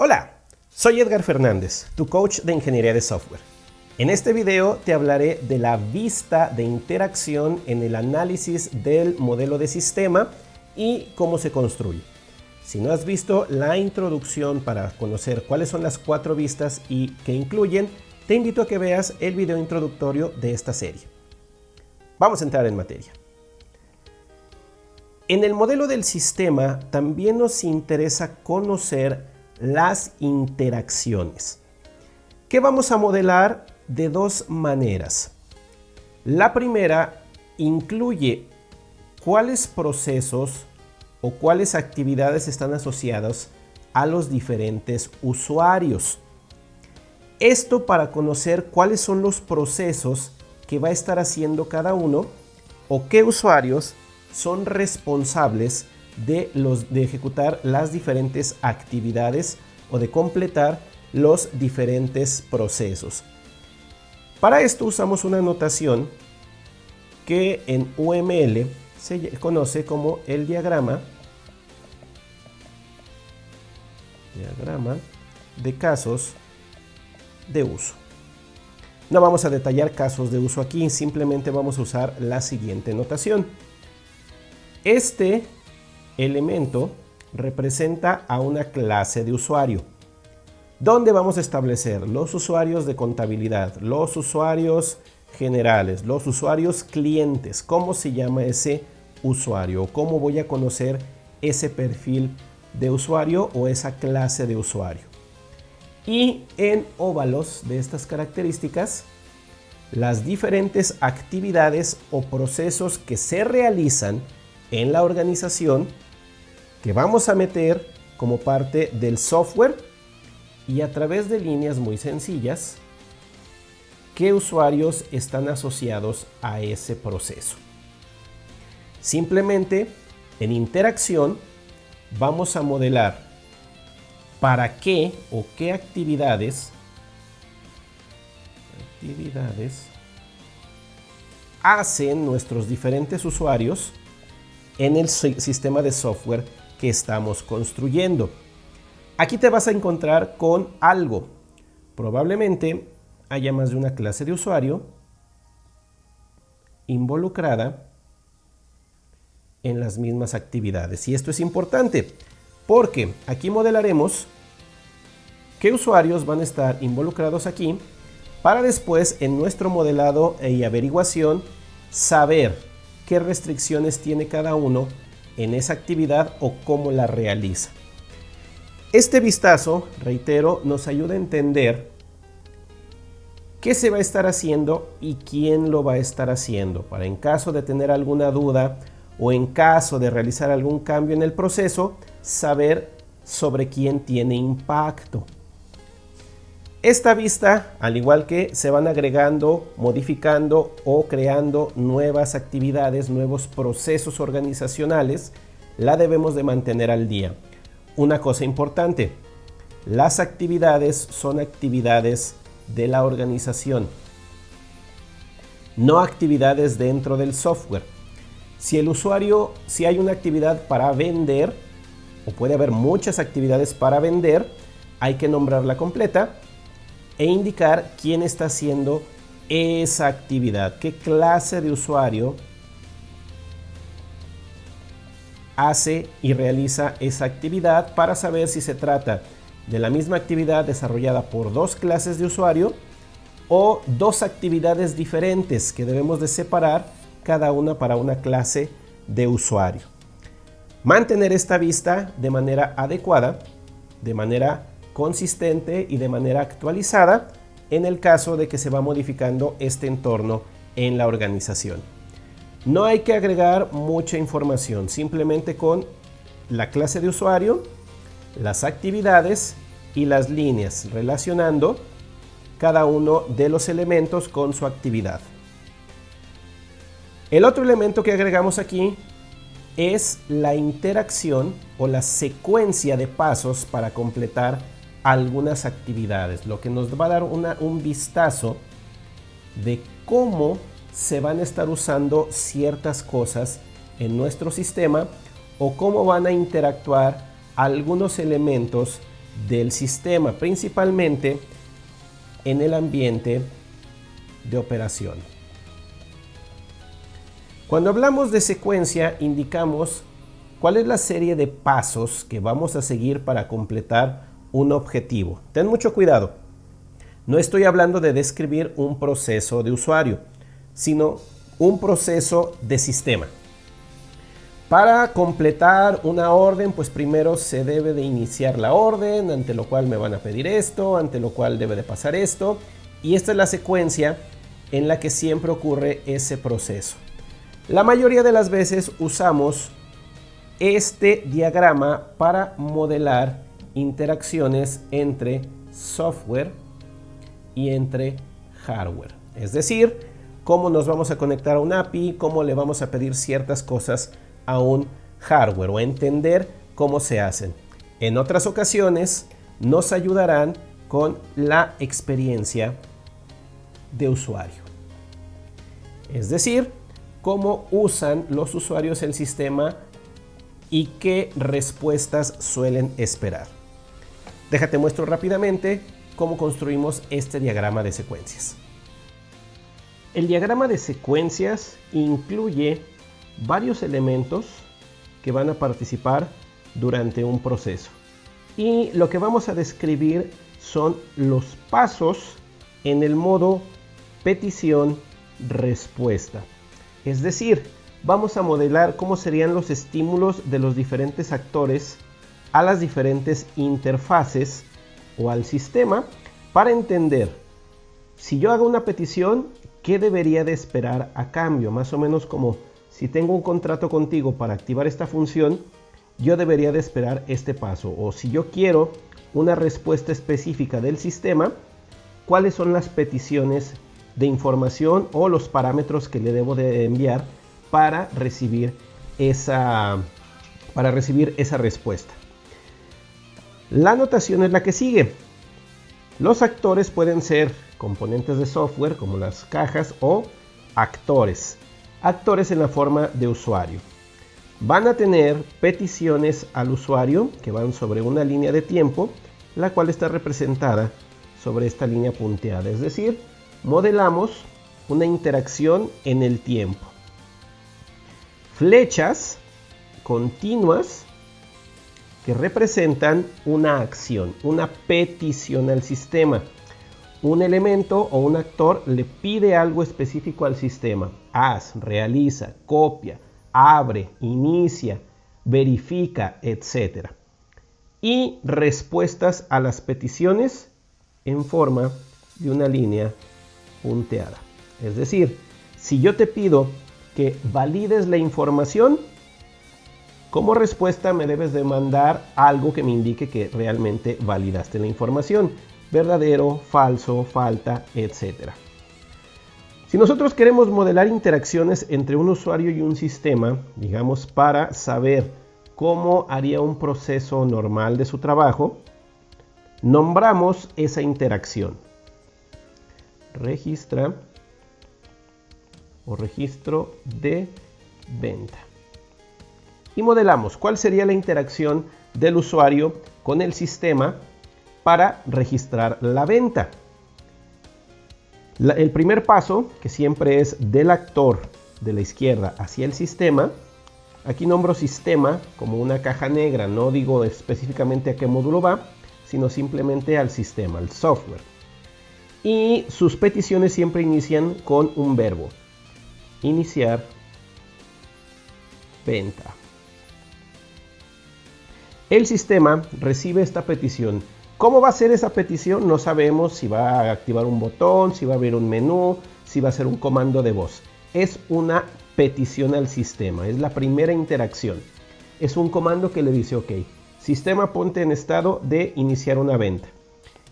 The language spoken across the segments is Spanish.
Hola, soy Edgar Fernández, tu coach de ingeniería de software. En este video te hablaré de la vista de interacción en el análisis del modelo de sistema y cómo se construye. Si no has visto la introducción para conocer cuáles son las 4 vistas y qué incluyen, te invito a que veas el video introductorio de esta serie. Vamos a entrar en materia. En el modelo del sistema también nos interesa conocer las interacciones, que vamos a modelar de dos maneras. La primera incluye cuáles procesos o cuáles actividades están asociadas a los diferentes usuarios. Esto para conocer cuáles son los procesos que va a estar haciendo cada uno o qué usuarios son responsables de ejecutar las diferentes actividades o de completar los diferentes procesos. Para esto usamos una notación que en UML se conoce como el diagrama de casos de uso. No vamos a detallar casos de uso aquí, simplemente vamos a usar la siguiente notación. Este elemento representa a una clase de usuario, donde vamos a establecer los usuarios de contabilidad, los usuarios generales, los usuarios clientes, cómo se llama ese usuario, cómo voy a conocer ese perfil de usuario o esa clase de usuario. Y en óvalos de estas características, las diferentes actividades o procesos que se realizan en la organización que vamos a meter como parte del software y a través de líneas muy sencillas, qué usuarios están asociados a ese proceso. Simplemente en interacción vamos a modelar para qué o qué actividades hacen nuestros diferentes usuarios en el sistema de software que estamos construyendo. Aquí te vas a encontrar con algo. Probablemente haya más de una clase de usuario involucrada en las mismas actividades. Y esto es importante porque aquí modelaremos qué usuarios van a estar involucrados aquí para después en nuestro modelado y averiguación saber qué restricciones tiene cada uno en esa actividad o cómo la realiza. Este vistazo, reitero, nos ayuda a entender qué se va a estar haciendo y quién lo va a estar haciendo, para en caso de tener alguna duda o en caso de realizar algún cambio en el proceso, saber sobre quién tiene impacto. Esta vista, al igual que se van agregando, modificando o creando nuevas actividades, nuevos procesos organizacionales, la debemos de mantener al día. Una cosa importante, las actividades son actividades de la organización, no actividades dentro del software. Si hay una actividad para vender, o puede haber muchas actividades para vender, hay que nombrarla completa e indicar quién está haciendo esa actividad, qué clase de usuario hace y realiza esa actividad para saber si se trata de la misma actividad desarrollada por dos clases de usuario o dos actividades diferentes que debemos de separar cada una para una clase de usuario. Mantener esta vista de manera adecuada, de manera consistente y de manera actualizada en el caso de que se va modificando este entorno en la organización. No hay que agregar mucha información, simplemente con la clase de usuario, las actividades y las líneas relacionando cada uno de los elementos con su actividad. El otro elemento que agregamos aquí es la interacción o la secuencia de pasos para completar algunas actividades, lo que nos va a dar un vistazo de cómo se van a estar usando ciertas cosas en nuestro sistema o cómo van a interactuar algunos elementos del sistema, principalmente en el ambiente de operación. Cuando hablamos de secuencia, indicamos cuál es la serie de pasos que vamos a seguir para completar un objetivo. Ten mucho cuidado. No estoy hablando de describir un proceso de usuario, sino un proceso de sistema. Para completar una orden, pues primero se debe de iniciar la orden, ante lo cual me van a pedir esto, ante lo cual debe de pasar esto. Y esta es la secuencia en la que siempre ocurre ese proceso. La mayoría de las veces usamos este diagrama para modelar interacciones entre software y entre hardware. Es decir, cómo nos vamos a conectar a un API, cómo le vamos a pedir ciertas cosas a un hardware o entender cómo se hacen. En otras ocasiones nos ayudarán con la experiencia de usuario. Es decir, cómo usan los usuarios el sistema y qué respuestas suelen esperar. Déjate muestro rápidamente cómo construimos este diagrama de secuencias. El diagrama de secuencias incluye varios elementos que van a participar durante un proceso. Y lo que vamos a describir son los pasos en el modo petición-respuesta. Es decir, vamos a modelar cómo serían los estímulos de los diferentes actores a las diferentes interfaces o al sistema para entender si yo hago una petición, qué debería de esperar a cambio. Más o menos como si tengo un contrato contigo para activar esta función, yo debería de esperar este paso. O si yo quiero una respuesta específica del sistema, cuáles son las peticiones de información o los parámetros que le debo de enviar para recibir esa respuesta. La notación es la que sigue. Los actores pueden ser componentes de software como las cajas o actores. Actores en la forma de usuario. Van a tener peticiones al usuario que van sobre una línea de tiempo, la cual está representada sobre esta línea punteada. Es decir, modelamos una interacción en el tiempo. Flechas continuas que representan una acción, una petición al sistema. Un elemento o un actor le pide algo específico al sistema. Haz, realiza, copia, abre, inicia, verifica, etc. Y respuestas a las peticiones en forma de una línea punteada. Es decir, si yo te pido que valides la información, como respuesta me debes de mandar algo que me indique que realmente validaste la información. Verdadero, falso, falta, etc. Si nosotros queremos modelar interacciones entre un usuario y un sistema, digamos para saber cómo haría un proceso normal de su trabajo, nombramos esa interacción. Registra o registro de venta. Y modelamos cuál sería la interacción del usuario con el sistema para registrar la venta. El primer paso, que siempre es del actor de la izquierda hacia el sistema, aquí nombro sistema como una caja negra, no digo específicamente a qué módulo va, sino simplemente al sistema, al software. Y sus peticiones siempre inician con un verbo. Iniciar venta. El sistema recibe esta petición. ¿Cómo va a ser esa petición? No sabemos si va a activar un botón, si va a haber un menú, si va a ser un comando de voz. Es una petición al sistema, es la primera interacción. Es un comando que le dice, ok, sistema ponte en estado de iniciar una venta.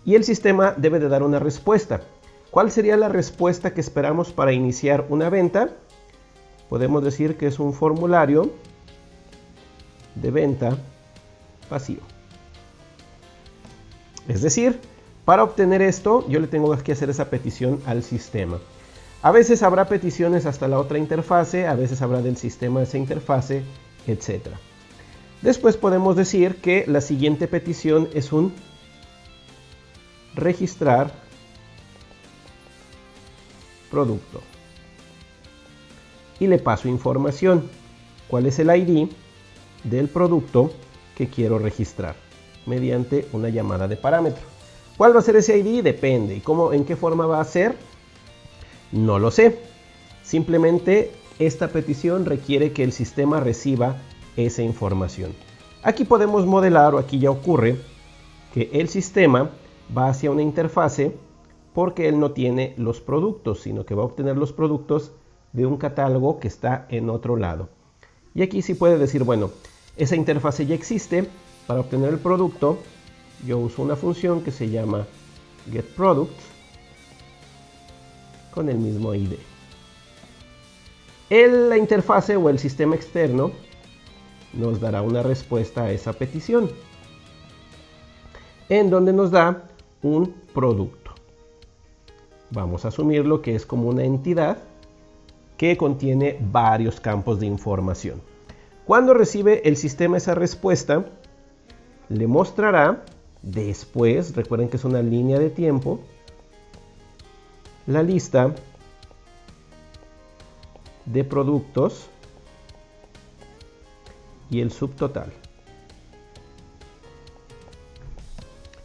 Y el sistema debe de dar una respuesta. ¿Cuál sería la respuesta que esperamos para iniciar una venta? Podemos decir que es un formulario de venta vacío. Es decir, para obtener esto, yo le tengo que hacer esa petición al sistema. A veces habrá peticiones hasta la otra interfase, a veces habrá del sistema esa interfase, etc. Después podemos decir que la siguiente petición es un registrar producto. Y le paso información. ¿Cuál es el ID del producto que quiero registrar? Mediante una llamada de parámetro. ¿Cuál va a ser ese ID? Depende. ¿Y en qué forma va a ser? No lo sé. Simplemente esta petición requiere que el sistema reciba esa información. Aquí podemos modelar, o aquí ya ocurre, que el sistema va hacia una interfase porque él no tiene los productos, sino que va a obtener los productos de un catálogo que está en otro lado. Y aquí sí puede decir, bueno, esa interfase ya existe. Para obtener el producto, yo uso una función que se llama getProduct con el mismo ID. La interfase o el sistema externo nos dará una respuesta a esa petición, en donde nos da un producto. Vamos a asumirlo que es como una entidad que contiene varios campos de información. Cuando recibe el sistema esa respuesta, le mostrará después, recuerden que es una línea de tiempo, la lista de productos y el subtotal.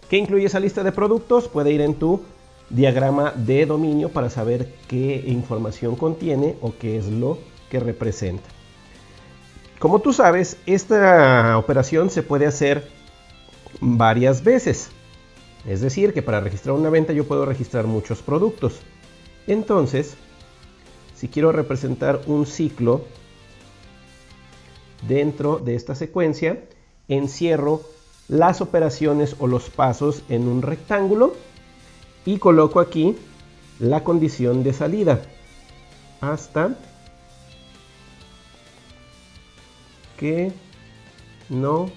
¿Qué incluye esa lista de productos? Puede ir en tu diagrama de dominio para saber qué información contiene o qué es lo que representa. Como tú sabes, esta operación se puede hacer varias veces. Es decir, que para registrar una venta yo puedo registrar muchos productos. Entonces, si quiero representar un ciclo dentro de esta secuencia, encierro las operaciones o los pasos en un rectángulo y coloco aquí la condición de salida hasta que no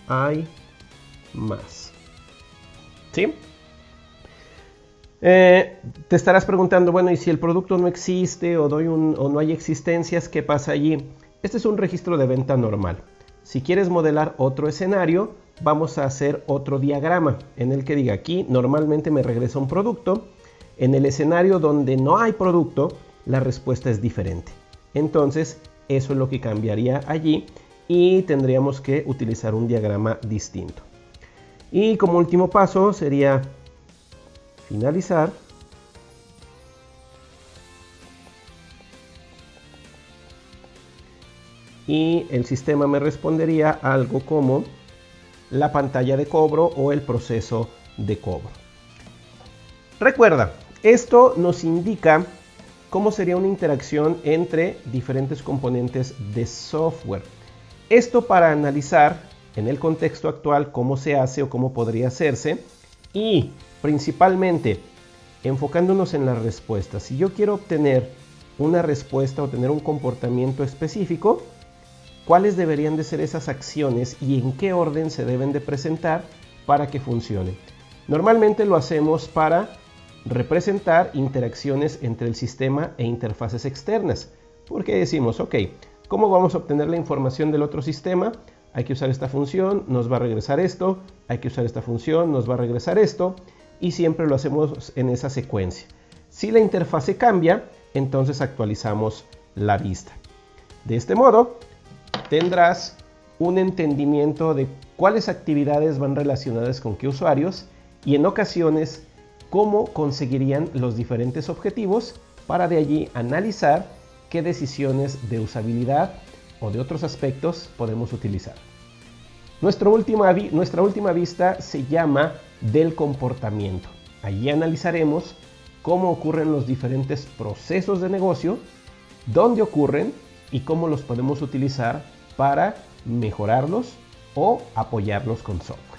hay más. ¿Sí? Te estarás preguntando, bueno, ¿y si el producto no existe o no hay existencias, qué pasa allí? Este es un registro de venta normal. Si quieres modelar otro escenario, vamos a hacer otro diagrama en el que diga aquí normalmente me regresa un producto. En el escenario donde no hay producto, la respuesta es diferente. Entonces, eso es lo que cambiaría allí y tendríamos que utilizar un diagrama distinto. Y como último paso sería finalizar. Y el sistema me respondería algo como la pantalla de cobro o el proceso de cobro. Recuerda, esto nos indica cómo sería una interacción entre diferentes componentes de software. Esto para analizar en el contexto actual cómo se hace o cómo podría hacerse y principalmente enfocándonos en las respuestas. Si yo quiero obtener una respuesta o tener un comportamiento específico, ¿cuáles deberían de ser esas acciones y en qué orden se deben de presentar para que funcione? Normalmente lo hacemos para representar interacciones entre el sistema e interfaces externas. Porque decimos, ok, ¿cómo vamos a obtener la información del otro sistema? Hay que usar esta función, nos va a regresar esto. Hay que usar esta función, nos va a regresar esto. Y siempre lo hacemos en esa secuencia. Si la interfase cambia, entonces actualizamos la vista. De este modo, tendrás un entendimiento de cuáles actividades van relacionadas con qué usuarios y en ocasiones cómo conseguirían los diferentes objetivos para de allí analizar qué decisiones de usabilidad o de otros aspectos podemos utilizar. Nuestra última vista se llama del comportamiento. Allí analizaremos cómo ocurren los diferentes procesos de negocio, dónde ocurren y cómo los podemos utilizar para mejorarlos o apoyarlos con software.